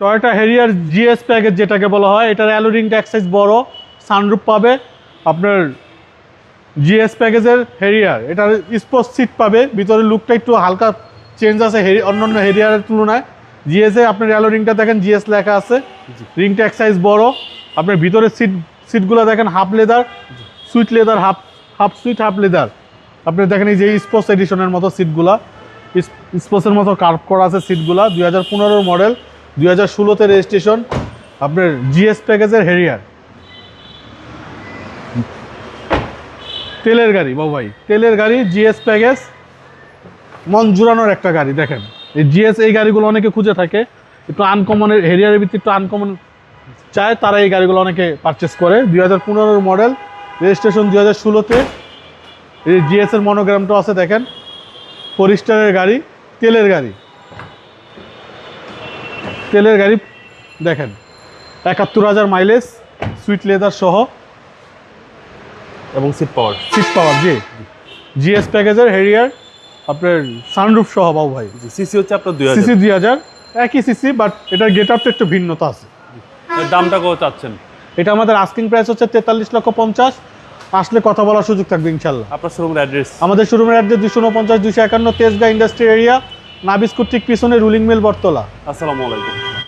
Toyota Harrier GS package যেটাকে বলা হয়, এটার অ্যালোরিংটা এক সাইজ বড়, সানরুফ পাবে আপনার। জিএস প্যাকেজের হেরিয়ার, এটার স্পোর্টস সিট পাবে, ভিতরের লুকটা একটু হালকা চেঞ্জ আছে অন্যান্য হেরিয়ারের তুলনায়। জিএসে আপনার অ্যালোরিংটা দেখেন জিএস লেখা আছে, রিংটা এক সাইজ বড়। আপনার ভিতরের সিটগুলো দেখেন half leather, sweet leather, half sweet half leather. আপনি দেখেন এই যে স্পোর্টস এডিশনের মতো সিটগুলা, স্পোর্টসের মতো কার্ভ করা আছে সিটগুলা। 2015 মডেল, 2016-তে রেজিস্ট্রেশন। আপনার জিএস প্যাকেজের হেরিয়ার, তেলের গাড়ি বাবু ভাই, তেলের গাড়ি, জিএস প্যাকেজ, মন জুড়ানোর একটা গাড়ি। দেখেন এই জিএস, এই গাড়িগুলো অনেকে খুঁজে থাকে, একটু আনকমনের হেরিয়ারের ভিত্তি একটু আনকমন চায়, তারা এই গাড়িগুলো অনেকে পারচেস করে। 2015 মডেল, রেজিস্ট্রেশন 2016-তে। এই জিএস এর মনোগ্রামটাও আছে দেখেন। ফোরিস্টারের গাড়ি, তেলের গাড়ি, তেলের গাড়ি দেখেন, 71,000 মাইলেজ, সুইট লেদার সহ এবং সিট পাওয়ার জি। জিএস প্যাকেজের হেরিয়ার, আপনার সানরুফ সহ বাবু ভাই। সিসি হচ্ছে আপনার 2000। সিসি 2000, একই সিসি, বাট এটার গেট আপটা একটু ভিন্নতা আছে। এর দামটা কত চাচ্ছেন? এটা আমাদের আস্কিং প্রাইস হচ্ছে 43,50,000। আসলে কথা বলার সুযোগ থাকবে ইনশাল্লাহ। আপনার শোরুমের অ্যাড্রেস? আমাদের শোরুমের অ্যাড্রেস 249-251 তেজগাঁ ইন্ডাস্ট্রি এরিয়া, নাবিস্কুট ঠিক পিছনে রুলিং মিল বটতলা। আসসালামু আলাইকুম।